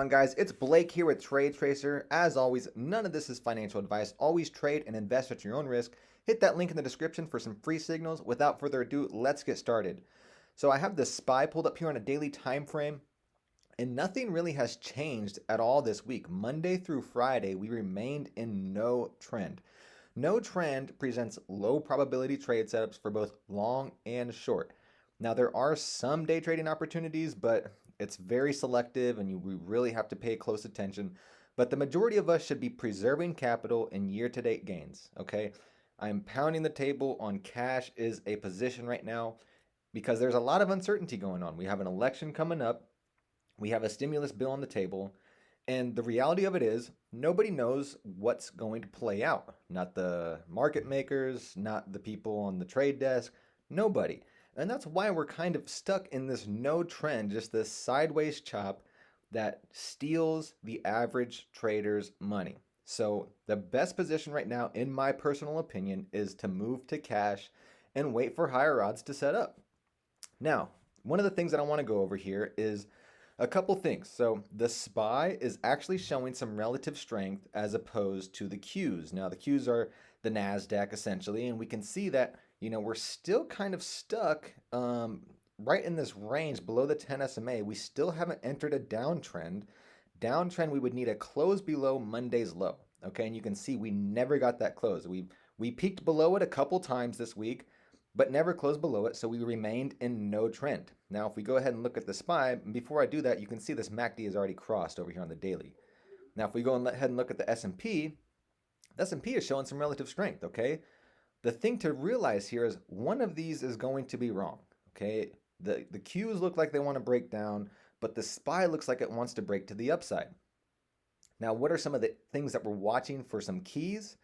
Guys, it's Blake here with Trade Tracer. As always, none of this is financial advice. Always trade and invest at your own risk. Hit that link in the description for some free signals. Without further ado, let's get started. So I have the SPY pulled up here on a daily time frame, and nothing really has changed at all this week. Monday through Friday, we remained in no trend. No trend presents low probability trade setups for both long and short. Now, there are some day trading opportunities, but it's very selective and we really have to pay close attention. But the majority of us should be preserving capital in year to date gains. Okay. I'm pounding the table on cash is a position right now because there's a lot of uncertainty going on. We have an election coming up, we have a stimulus bill on the table, and the reality of it is, nobody knows what's going to play out. Not the market makers, not the people on the trade desk, nobody. And that's why we're kind of stuck in this no trend, just this sideways chop that steals the average trader's money. So, the best position right now, in my personal opinion, is to move to cash and wait for higher odds to set up. Now, one of the things that I want to go over here is a couple things. So the SPY is actually showing some relative strength as opposed to the Qs. Now the Qs are the NASDAQ essentially, and we can see that, we're still kind of stuck right in this range below the 10 SMA. We still haven't entered a downtrend. Downtrend, we would need a close below Monday's low. Okay, and you can see we never got that close. We peaked below it a couple times this week, but never closed below it, so we remained in no trend. Now, if we go ahead and look at the SPY, before I do that, you can see this MACD is already crossed over here on the daily. Now, if we go ahead and look at the S&P, the S&P is showing some relative strength, okay? The thing to realize here is one of these is going to be wrong, okay? The Qs look like they want to break down, but the SPY looks like it wants to break to the upside. Now, what are some of the things that we're watching for some keys?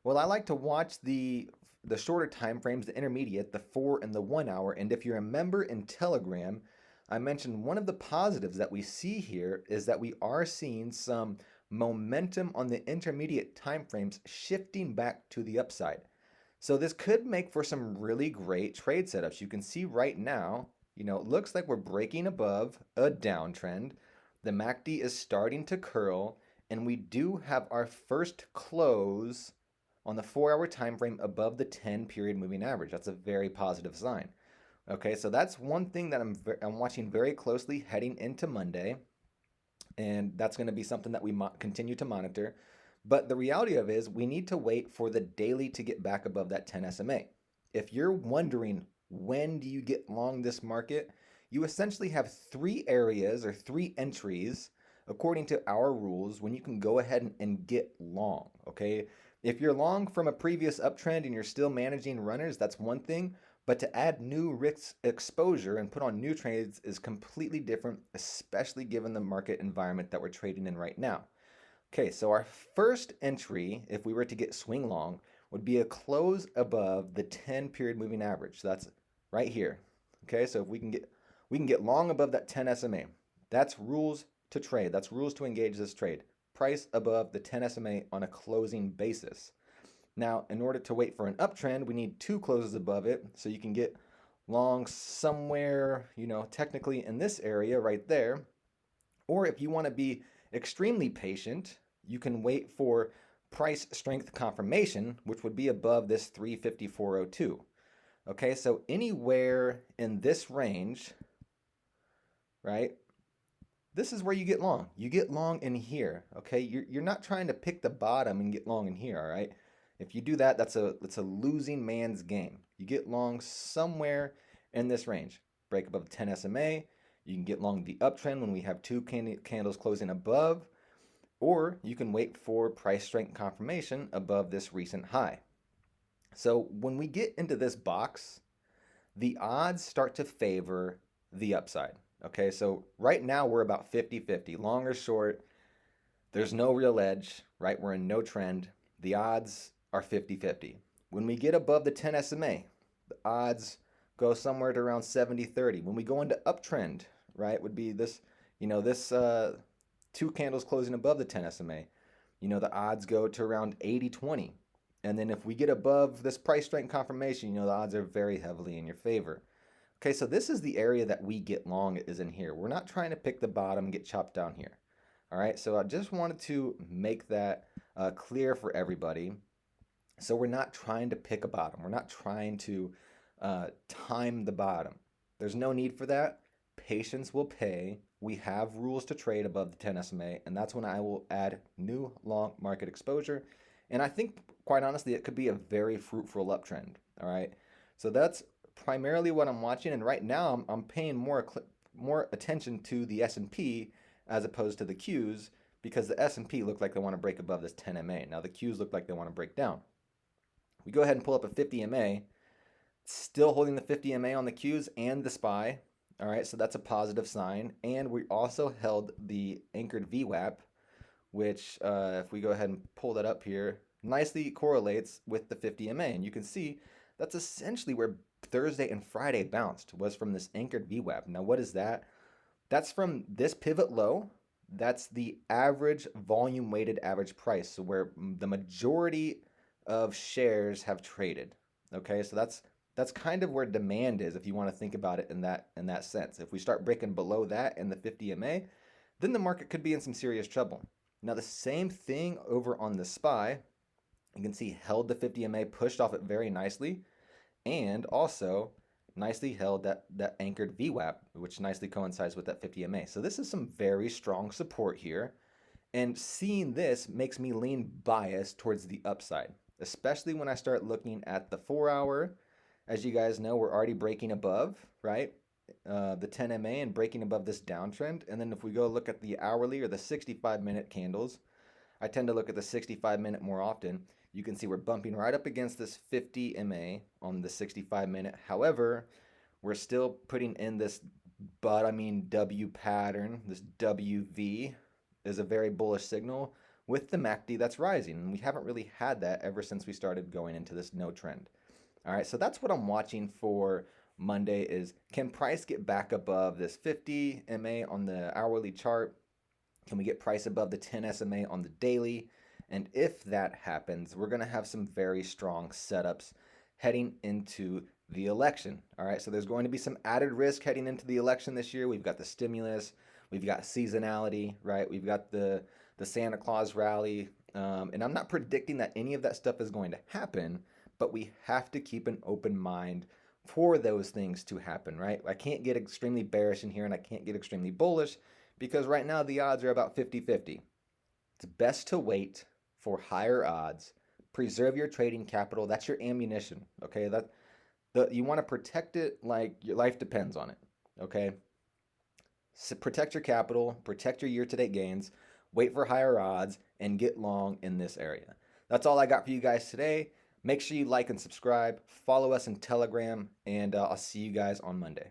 Well, I like to watch the shorter time frames, the intermediate, the 4 and the 1 hour. And if you're a member in Telegram, I mentioned one of the positives that we see here is that we are seeing some momentum on the intermediate time frames shifting back to the upside. So this could make for some really great trade setups. You can see right now, it looks like we're breaking above a downtrend. The MACD is starting to curl, and we do have our first close on the 4-hour time frame above the 10 period moving average. That's a very positive sign. Okay, so that's one thing that I'm watching very closely heading into Monday, and that's going to be something that we continue to monitor. But the reality of it is we need to wait for the daily to get back above that 10 SMA. If you're wondering when do you get long this market, you essentially have three areas or three entries according to our rules when you can go ahead and get long, okay? If you're long from a previous uptrend and you're still managing runners, that's one thing. But to add new risk exposure and put on new trades is completely different, especially given the market environment that we're trading in right now. Okay, so our first entry, if we were to get swing long, would be a close above the 10 period moving average. So that's right here. Okay, so if we can get long above that 10 SMA. That's rules to trade. That's rules to engage this trade. Price above the 10 SMA on a closing basis. Now, in order to wait for an uptrend, we need two closes above it. So you can get long somewhere, technically in this area right there. Or if you want to be extremely patient, you can wait for price strength confirmation, which would be above this 354.02. Okay, so anywhere in this range, right? This is where you get long. You get long in here, okay? You're not trying to pick the bottom and get long in here, all right? If you do that, that's a losing man's game. You get long somewhere in this range. Break above 10 SMA. You can get long the uptrend when we have two candles closing above, or you can wait for price strength confirmation above this recent high. So when we get into this box, the odds start to favor the upside. Okay, so right now we're about 50-50, long or short. There's no real edge, right? We're in no trend. The odds are 50-50. When we get above the 10 SMA, the odds go somewhere to around 70-30. When we go into uptrend, right, would be this, this two candles closing above the 10 SMA. The odds go to around 80-20. And then if we get above this price strength confirmation, the odds are very heavily in your favor. Okay, so this is the area that we get long is in here. We're not trying to pick the bottom and get chopped down here. All right, so I just wanted to make that clear for everybody. So we're not trying to pick a bottom. We're not trying to time the bottom. There's no need for that. Patience will pay. We have rules to trade above the 10 SMA, and that's when I will add new long market exposure. And I think, quite honestly, it could be a very fruitful uptrend. All right, so that's primarily what I'm watching. And right now, I'm paying more attention to the S&P as opposed to the Qs because the S&P look like they want to break above this 10 MA. Now the Qs look like they want to break down. We go ahead and pull up a 50 MA, still holding the 50 MA on the Qs and the SPY. All right, so that's a positive sign. And we also held the anchored VWAP, which if we go ahead and pull that up here, nicely correlates with the 50 MA. And you can see that's essentially where Thursday and Friday bounced, was from this anchored VWAP. Now, what is that? That's from this pivot low. That's the average volume weighted average price. So where the majority of shares have traded. Okay, so that's kind of where demand is if you want to think about it in that sense. If we start breaking below that in the 50 MA, then the market could be in some serious trouble. Now the same thing over on the SPY. You can see held the 50 MA, pushed off it very nicely, and also nicely held that anchored VWAP, which nicely coincides with that 50 MA. So this is some very strong support here. And seeing this makes me lean biased towards the upside, especially when I start looking at the 4-hour. As you guys know, we're already breaking above, right? The 10 MA and breaking above this downtrend. And then if we go look at the hourly or the 65-minute candles, I tend to look at the 65-minute more often. You can see we're bumping right up against this 50 MA on the 65-minute. However, we're still putting in this W pattern. This WV is a very bullish signal with the MACD that's rising. And we haven't really had that ever since we started going into this no trend. All right, so that's what I'm watching for Monday is, can price get back above this 50 MA on the hourly chart? Can we get price above the 10 SMA on the daily? And if that happens, we're going to have some very strong setups heading into the election. All right, so there's going to be some added risk heading into the election this year. We've got the stimulus, we've got seasonality, right? We've got the Santa Claus rally. And I'm not predicting that any of that stuff is going to happen, but we have to keep an open mind for those things to happen, right? I can't get extremely bearish in here and I can't get extremely bullish because right now the odds are about 50-50. It's best to wait for higher odds. Preserve your trading capital. That's your ammunition, okay? You want to protect it like your life depends on it, okay? So protect your capital, protect your year-to-date gains, wait for higher odds, and get long in this area. That's all I got for you guys today. Make sure you like and subscribe. Follow us in Telegram, and I'll see you guys on Monday.